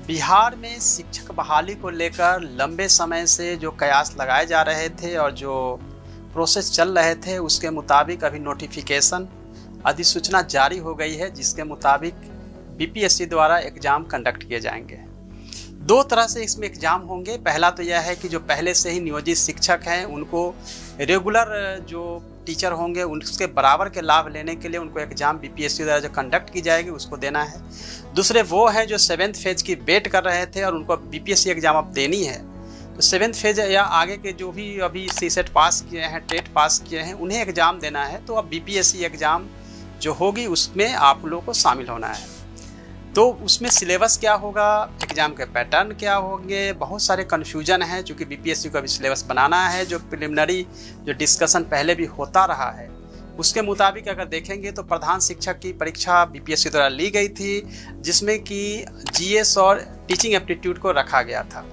बिहार में शिक्षक बहाली को लेकर लंबे समय से जो कयास लगाए जा रहे थे और जो प्रोसेस चल रहे थे, उसके मुताबिक अभी नोटिफिकेशन अधिसूचना जारी हो गई है, जिसके मुताबिक बीपीएससी द्वारा एग्ज़ाम कंडक्ट किए जाएंगे। दो तरह से इसमें एग्ज़ाम होंगे। पहला तो यह है कि जो पहले से ही नियोजित शिक्षक हैं उनको रेगुलर जो टीचर होंगे उसके बराबर के लाभ लेने के लिए उनको एग्ज़ाम बीपीएससी द्वारा जो कंडक्ट की जाएगी उसको देना है। दूसरे वो हैं जो 7th फेज की वेट कर रहे थे और उनको बीपीएससी एग्ज़ाम अब देनी है, तो 7th फेज या आगे के जो भी अभी सीसेट पास किए हैं, टेट पास किए हैं, उन्हें एग्ज़ाम देना है। तो अब बीपीएससी एग्ज़ाम जो होगी उसमें आप लोगों को शामिल होना है। तो उसमें सिलेबस क्या होगा, एग्ज़ाम के पैटर्न क्या होंगे, बहुत सारे कन्फ्यूजन हैं, चूँकि बीपीएससी को अभी सिलेबस बनाना है। जो प्रिलिमिनरी जो डिस्कशन पहले भी होता रहा है उसके मुताबिक अगर देखेंगे तो प्रधान शिक्षक की परीक्षा बीपीएससी द्वारा ली गई थी, जिसमें कि जीएस और टीचिंग एप्टीट्यूड को रखा गया था।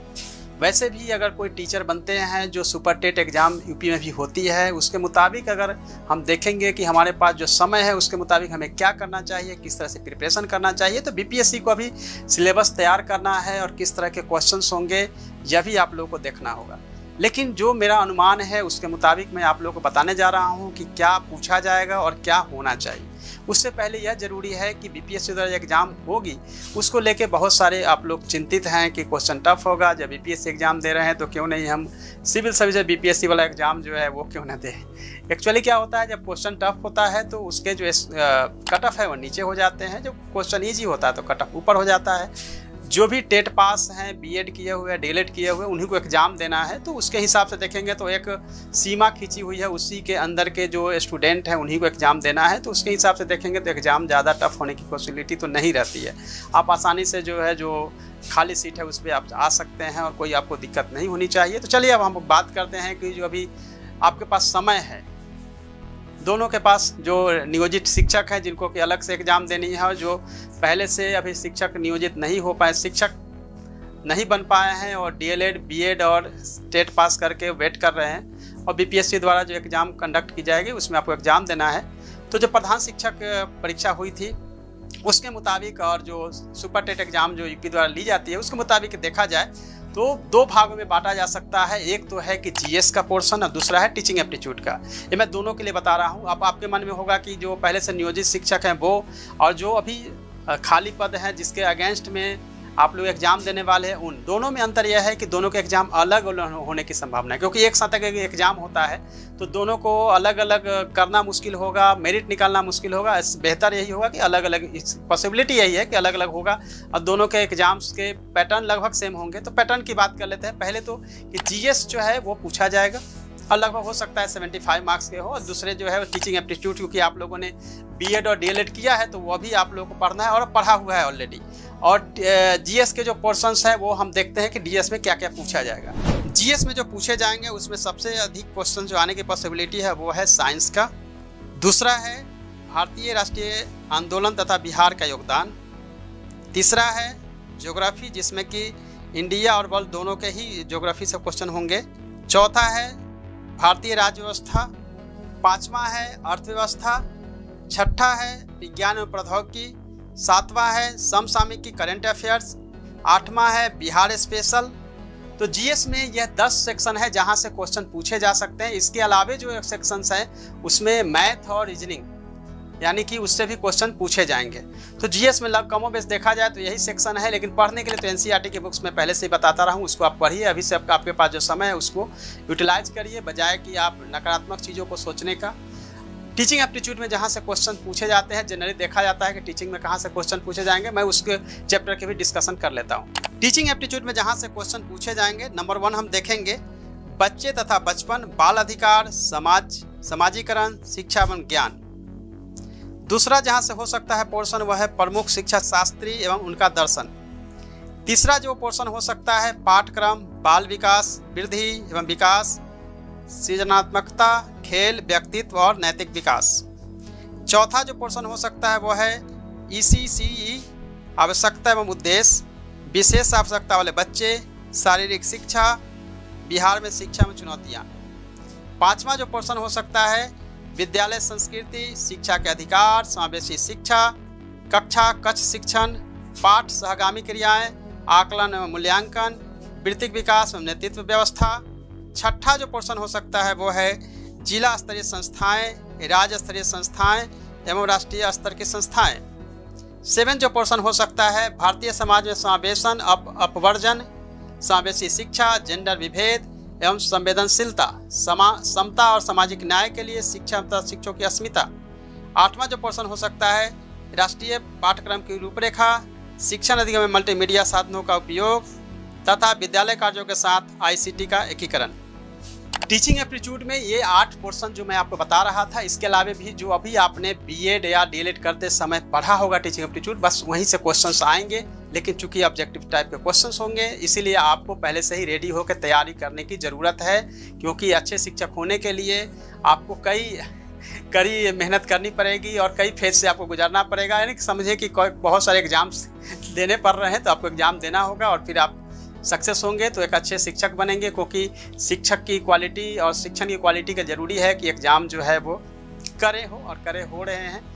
वैसे भी अगर कोई टीचर बनते हैं जो सुपर टेट एग्ज़ाम यूपी में भी होती है, उसके मुताबिक अगर हम देखेंगे कि हमारे पास जो समय है उसके मुताबिक हमें क्या करना चाहिए, किस तरह से प्रिपरेशन करना चाहिए, तो बीपीएससी को अभी सिलेबस तैयार करना है और किस तरह के क्वेश्चंस होंगे यह भी आप लोगों को देखना होगा। लेकिन जो मेरा अनुमान है उसके मुताबिक मैं आप लोगों को बताने जा रहा हूँ कि क्या पूछा जाएगा और क्या होना चाहिए। उससे पहले यह जरूरी है कि बीपीएससी द्वारा एग्ज़ाम होगी उसको लेके बहुत सारे आप लोग चिंतित हैं कि क्वेश्चन टफ होगा। जब बीपीएससी एग्ज़ाम दे रहे हैं तो क्यों नहीं हम सिविल सर्विस बीपीएससी वाला एग्ज़ाम जो है वो क्यों ना दें। एक्चुअली क्या होता है, जब क्वेश्चन टफ होता है तो उसके जो कट ऑफ है वो नीचे हो जाते हैं, जब क्वेश्चन ईजी होता है तो कट ऑफ ऊपर हो जाता है। जो भी टेट पास हैं, बीएड किए हुए, डीएलएड किए हुए, उन्हीं को एग्ज़ाम देना है। तो उसके हिसाब से देखेंगे तो एक सीमा खींची हुई है, उसी के अंदर के जो स्टूडेंट हैं उन्हीं को एग्ज़ाम देना है। तो उसके हिसाब से देखेंगे तो एग्ज़ाम ज़्यादा टफ होने की पॉसिबिलिटी तो नहीं रहती है। आप आसानी से जो है जो खाली सीट है उस पर आप आ सकते हैं और कोई आपको दिक्कत नहीं होनी चाहिए। तो चलिए अब हम बात करते हैं कि जो अभी आपके पास समय है, दोनों के पास जो नियोजित शिक्षक हैं जिनको कि अलग से एग्ज़ाम देनी है और जो पहले से अभी शिक्षक नियोजित नहीं हो पाए, शिक्षक नहीं बन पाए हैं और डीएलएड, बीएड और टेट पास करके वेट कर रहे हैं और बीपीएससी द्वारा जो एग्ज़ाम कंडक्ट की जाएगी उसमें आपको एग्ज़ाम देना है। तो जो प्रधान शिक्षक परीक्षा हुई थी उसके मुताबिक और जो सुपर टेट एग्ज़ाम जो यूपी द्वारा ली जाती है उसके मुताबिक देखा जाए तो दो भागों में बांटा जा सकता है। एक तो है कि जीएस का पोर्शन और दूसरा है टीचिंग एप्टीट्यूड का। ये मैं दोनों के लिए बता रहा हूँ। अब आपके मन में होगा कि जो पहले से नियोजित शिक्षक हैं वो और जो अभी खाली पद हैं जिसके अगेंस्ट में आप लोग एग्ज़ाम देने वाले हैं, उन दोनों में अंतर यह है कि दोनों के एग्ज़ाम अलग होने की संभावना है, क्योंकि एक साथ अगर एग्ज़ाम होता है तो दोनों को अलग अलग करना मुश्किल होगा, मेरिट निकालना मुश्किल होगा। बेहतर यही होगा कि अलग अलग, पॉसिबिलिटी यही है कि अलग अलग होगा और दोनों के एग्ज़ाम्स के पैटर्न लगभग सेम होंगे। तो पैटर्न की बात कर लेते हैं। पहले तो कि जीएस जो है वो पूछा जाएगा और लगभग हो सकता है 75 मार्क्स के हो, और दूसरे जो है टीचिंग एप्टीट्यूड, क्योंकि आप लोगों ने बीएड और डीएलएड किया है तो वो भी आप लोगों को पढ़ना है और पढ़ा हुआ है ऑलरेडी। और जीएस के जो पोर्शंस हैं वो हम देखते हैं कि डीएस में क्या क्या पूछा जाएगा। जीएस में जो पूछे जाएंगे उसमें सबसे अधिक क्वेश्चन जो आने की पॉसिबिलिटी है वो है साइंस का। दूसरा है भारतीय राष्ट्रीय आंदोलन तथा बिहार का योगदान। तीसरा है ज्योग्राफी, जिसमें कि इंडिया और वर्ल्ड दोनों के ही ज्योग्राफी से क्वेश्चन होंगे। चौथा है भारतीय राज्य व्यवस्था। पाँचवा है अर्थव्यवस्था। छठा है विज्ञान एवं प्रौद्योगिकी। सातवां है समसामयिकी करंट अफेयर्स। आठवां है बिहार स्पेशल। तो जीएस में यह 10 सेक्शन है जहां से क्वेश्चन पूछे जा सकते हैं। इसके अलावे जो सेक्शंस हैं उसमें मैथ और रीजनिंग यानी कि उससे भी क्वेश्चन पूछे जाएंगे। तो जीएस में कमो बेश देखा जाए तो यही सेक्शन है, लेकिन पढ़ने के लिए तो एनसीईआरटी के बुक्स में पहले से ही बताता रहा हूँ, उसको आप पढ़िए। अभी से आपके पास जो समय है उसको यूटिलाइज करिए, बजाय कि आप नकारात्मक चीज़ों को सोचने का। टीचिंग एप्टीट्यूड में जहाँ से क्वेश्चन पूछे जाते हैं, जनरली देखा जाता है कि टीचिंग में कहाँ से क्वेश्चन पूछे जाएंगे, मैं उसके चैप्टर के भी डिस्कशन कर लेता हूँ। टीचिंग एप्टीट्यूड में जहाँ से क्वेश्चन पूछे जाएंगे, नंबर 1 हम देखेंगे बच्चे तथा बचपन, बाल अधिकार, समाजीकरण, शिक्षा एवं ज्ञान। दूसरा जहाँ से हो सकता है पोर्शन वह है प्रमुख शिक्षा शास्त्री एवं उनका दर्शन। तीसरा जो पोर्शन हो सकता है पाठ्यक्रम, बाल विकास, वृद्धि एवं विकास, सृजनात्मकता, खेल, व्यक्तित्व और नैतिक विकास। चौथा जो पोर्शन हो सकता है वो है ईसीसीई, आवश्यकता एवं उद्देश्य, विशेष आवश्यकता वाले बच्चे, शारीरिक शिक्षा, बिहार में शिक्षा में चुनौतियाँ। पांचवा जो पोर्शन हो सकता है विद्यालय संस्कृति, शिक्षा के अधिकार, समावेशी शिक्षा, कक्षा कक्ष शिक्षण, पाठ सहगामी क्रियाएं, आकलन एवं मूल्यांकन, वृत्तिक विकास एवं नेतृत्व व्यवस्था। छठा जो पोर्शन हो सकता है वो है जिला स्तरीय संस्थाएं, राज्य स्तरीय संस्थाएं एवं राष्ट्रीय स्तर की संस्थाएं। 7 जो पोर्शन हो सकता है भारतीय समाज में समावेशन, अपवर्जन, समावेशी शिक्षा, जेंडर विभेद एवं संवेदनशीलता, समता और सामाजिक न्याय के लिए शिक्षा तथा शिक्षकों की अस्मिता। 8वां जो पोर्शन हो सकता है राष्ट्रीय पाठ्यक्रम की रूपरेखा, शिक्षण अधिगम में मल्टीमीडिया साधनों का उपयोग तथा विद्यालय कार्यों के साथ ICT का एकीकरण। टीचिंग एप्टीट्यूड में ये 8 पोर्शन जो मैं आपको बता रहा था, इसके अलावा भी जो अभी आपने BEd या DLED करते समय पढ़ा होगा टीचिंग एप्टीट्यूड, बस वहीं से क्वेश्चंस आएंगे, लेकिन चूंकि ऑब्जेक्टिव टाइप के क्वेश्चंस होंगे इसीलिए आपको पहले से ही रेडी होकर तैयारी करने की ज़रूरत है, क्योंकि अच्छे शिक्षक होने के लिए आपको कड़ी मेहनत करनी पड़ेगी और कई फेज से आपको गुजरना पड़ेगा। यानी कि समझिए कि बहुत सारे एग्जाम्स देने पड़ रहे हैं, तो आपको एग्ज़ाम देना होगा और फिर आप सक्सेस होंगे तो एक अच्छे शिक्षक बनेंगे, क्योंकि शिक्षक की क्वालिटी और शिक्षण की क्वालिटी का ज़रूरी है कि एग्ज़ाम जो है वो करे हो रहे हैं।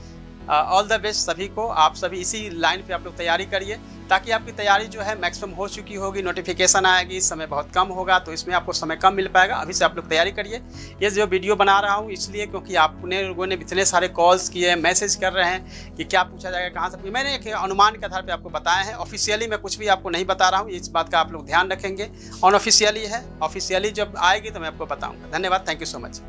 ऑल द बेस्ट सभी को। आप सभी इसी लाइन पे आप लोग तैयारी करिए ताकि आपकी तैयारी जो है मैक्सिमम हो चुकी होगी, नोटिफिकेशन आएगी, समय बहुत कम होगा तो इसमें आपको समय कम मिल पाएगा। अभी से आप लोग तैयारी करिए। ये जो वीडियो बना रहा हूँ इसलिए क्योंकि आपने लोगों ने इतने सारे कॉल्स किए, मैसेज कर रहे हैं कि क्या पूछा जाएगा, कहाँ से। मैंने एक अनुमान के आधार पर आपको बताया है, ऑफिशियली मैं कुछ भी आपको नहीं बता रहा हूँ, इस बात का आप लोग ध्यान रखेंगे। अनऑफिशियली है, ऑफिशियली जब आएगी तो मैं आपको बताऊँगा। धन्यवाद, थैंक यू सो मच।